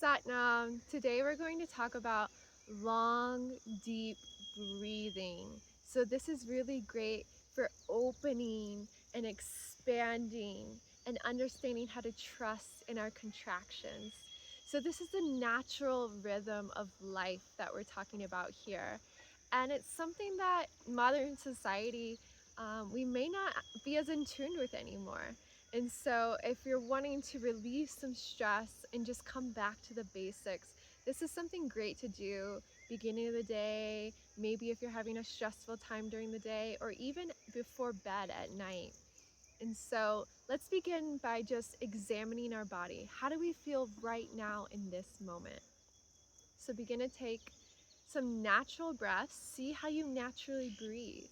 Satnam. Today we're going to talk about long, deep breathing. So this is really great for opening and expanding and understanding how to trust in our contractions. So this is the natural rhythm of life that we're talking about here. And it's something that modern society, we may not be as in tune with anymore. And so if you're wanting to relieve some stress and just come back to the basics, this is something great to do beginning of the day, maybe if you're having a stressful time during the day, or even before bed at night. And so let's begin by just examining our body. How do we feel right now in this moment? So begin to take some natural breaths. See how you naturally breathe.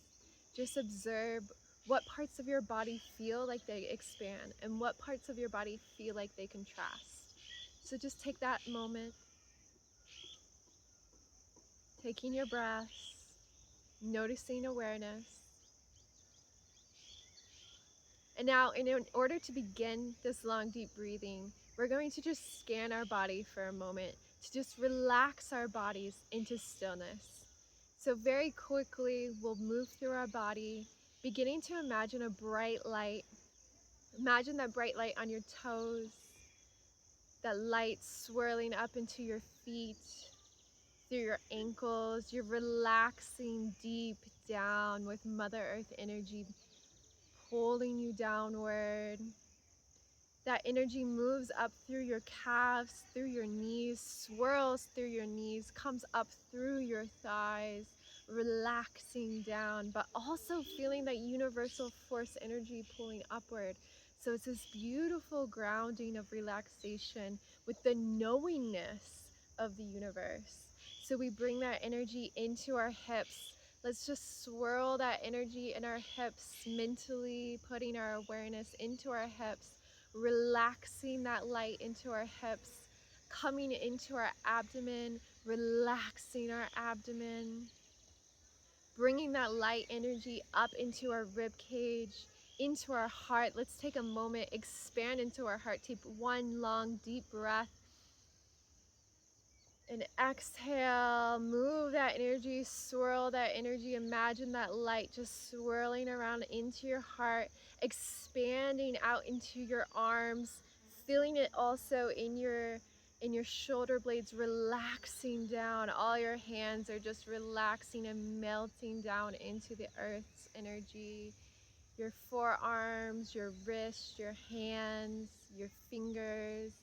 Just observe what parts of your body feel like they expand and what parts of your body feel like they contrast. So just take that moment, taking your breaths, noticing awareness. And now, in order to begin this long, deep breathing, we're going to just scan our body for a moment to just relax our bodies into stillness. So very quickly, we'll move through our body, beginning to imagine a bright light. Imagine that bright light on your toes, that light swirling up into your feet, through your ankles. You're relaxing deep down with Mother Earth energy pulling you downward. That energy moves up through your calves, through your knees, swirls through your knees, comes up through your thighs, relaxing down, but also feeling that universal force energy pulling upward. So it's this beautiful grounding of relaxation with the knowingness of the universe. So we bring that energy into our hips. Let's just swirl that energy in our hips, mentally putting our awareness into our hips, relaxing that light into our hips, coming into our abdomen, relaxing our abdomen, bringing that light energy up into our rib cage, into our heart. Let's take a moment, expand into our heart. Take one long, deep breath. And exhale, move that energy, swirl that energy. Imagine that light just swirling around into your heart, expanding out into your arms, feeling it also in your shoulder blades, relaxing down. All your hands are just relaxing and melting down into the earth's energy. Your forearms, your wrists, your hands, your fingers,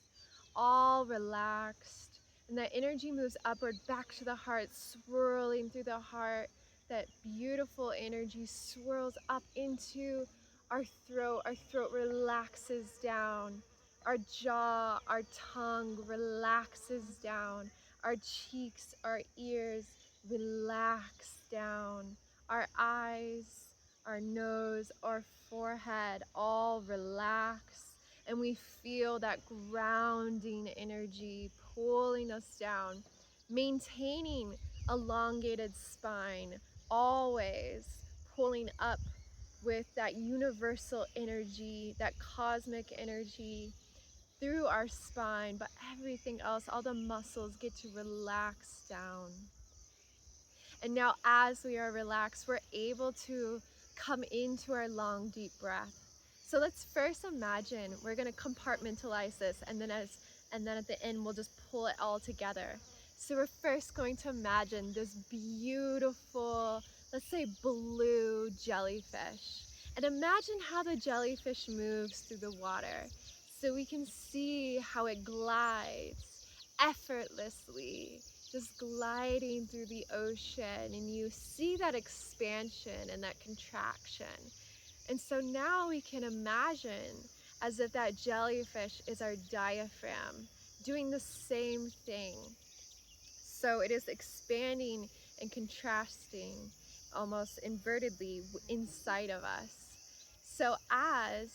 all relaxed. And that energy moves upward back to the heart, swirling through the heart. That beautiful energy swirls up into our throat. Our throat relaxes down. Our jaw, our tongue relaxes down. Our cheeks, our ears relax down. Our eyes, our nose, our forehead all relax. And we feel that grounding energy pulling us down, maintaining elongated spine, always pulling up with that universal energy, that cosmic energy through our spine, but everything else, all the muscles get to relax down. And now as we are relaxed, we're able to come into our long, deep breath. So let's first imagine we're going to compartmentalize this, and then at the end we'll just pull it all together. So we're first going to imagine this beautiful, let's say blue jellyfish. And imagine how the jellyfish moves through the water. So we can see how it glides effortlessly, just gliding through the ocean, and you see that expansion and that contraction. And so now we can imagine as if that jellyfish is our diaphragm, doing the same thing. So it is expanding and contrasting almost invertedly inside of us. So as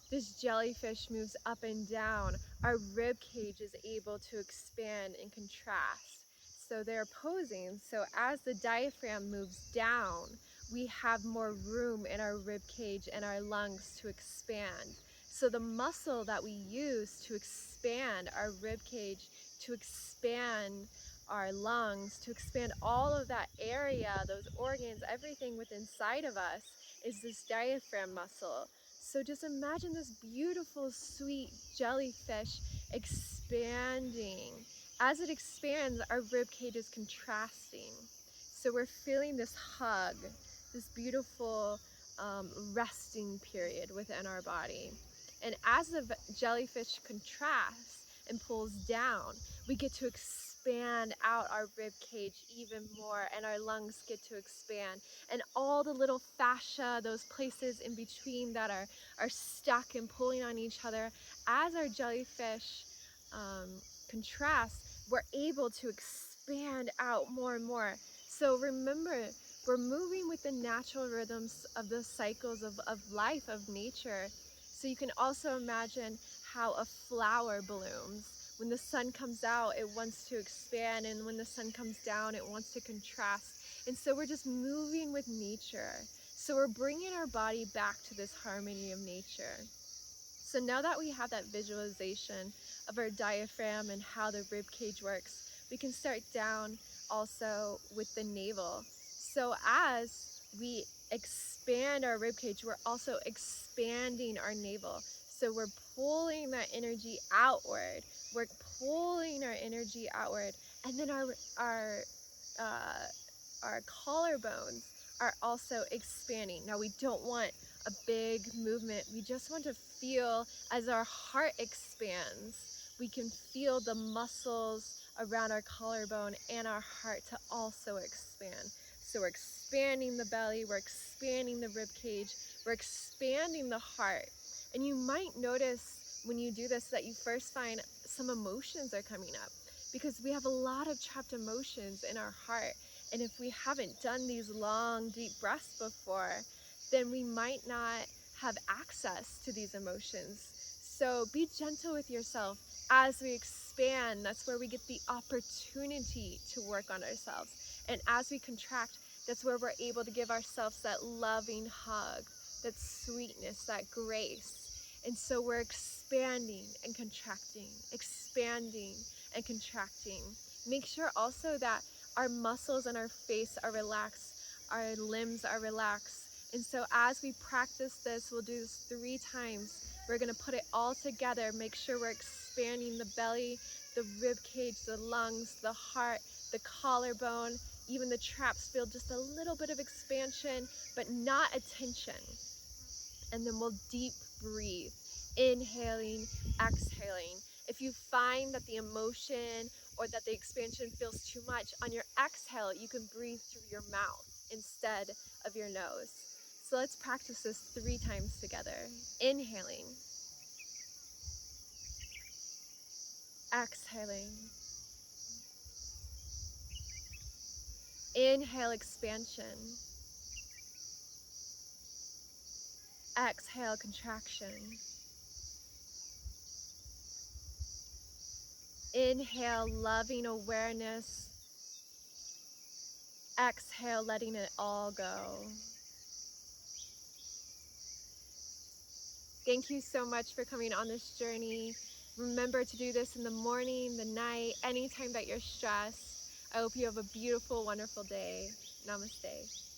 this jellyfish moves up and down, our rib cage is able to expand and contrast. So they're opposing. So as the diaphragm moves down, we have more room in our rib cage and our lungs to expand. So the muscle that we use to expand our rib cage, to expand our lungs, to expand all of that area, those organs, everything within inside of us, is this diaphragm muscle. So just imagine this beautiful, sweet jellyfish expanding. As it expands, our rib cage is contrasting. So we're feeling this hug, this beautiful resting period within our body. And as the jellyfish contracts and pulls down, we get to expand out our rib cage even more, and our lungs get to expand. And all the little fascia, those places in between that are stuck and pulling on each other, as our jellyfish contrasts, we're able to expand out more and more. So remember, we're moving with the natural rhythms of the cycles of life, of nature. So you can also imagine how a flower blooms. When the sun comes out, it wants to expand, and when the sun comes down, it wants to contrast. And so we're just moving with nature. So we're bringing our body back to this harmony of nature. So now that we have that visualization of our diaphragm and how the rib cage works, we can start down also with the navel. So as we expand our rib cage, we're also expanding our navel. So we're pulling that energy outward. We're pulling our energy outward, and then uh, our collarbones are also expanding. Now, we don't want a big movement. We just want to feel as our heart expands. We can feel the muscles around our collarbone and our heart to also expand. So we're expanding the belly, we're expanding the rib cage, we're expanding the heart. And you might notice when you do this that you first find some emotions are coming up, because we have a lot of trapped emotions in our heart. And if we haven't done these long, deep breaths before, then we might not have access to these emotions. So be gentle with yourself as we expand. That's where we get the opportunity to work on ourselves. And as we contract, that's where we're able to give ourselves that loving hug, that sweetness, that grace. And so we're expanding and contracting, expanding and contracting. Make sure also that our muscles and our face are relaxed, our limbs are relaxed. And so as we practice this, we'll do this 3 times. We're gonna put it all together, make sure we're expanding the belly, the rib cage, the lungs, the heart, the collarbone, even the traps feel just a little bit of expansion, but not a tension. And then we'll deep breathe, inhaling, exhaling. If you find that the emotion or that the expansion feels too much, on your exhale, you can breathe through your mouth instead of your nose. So let's practice this 3 times together. Inhaling, exhaling. Inhale, expansion. Exhale, contraction. Inhale, loving awareness. Exhale, letting it all go. Thank you so much for coming on this journey. Remember to do this in the morning, the night, anytime that you're stressed. I hope you have a beautiful, wonderful day. Namaste.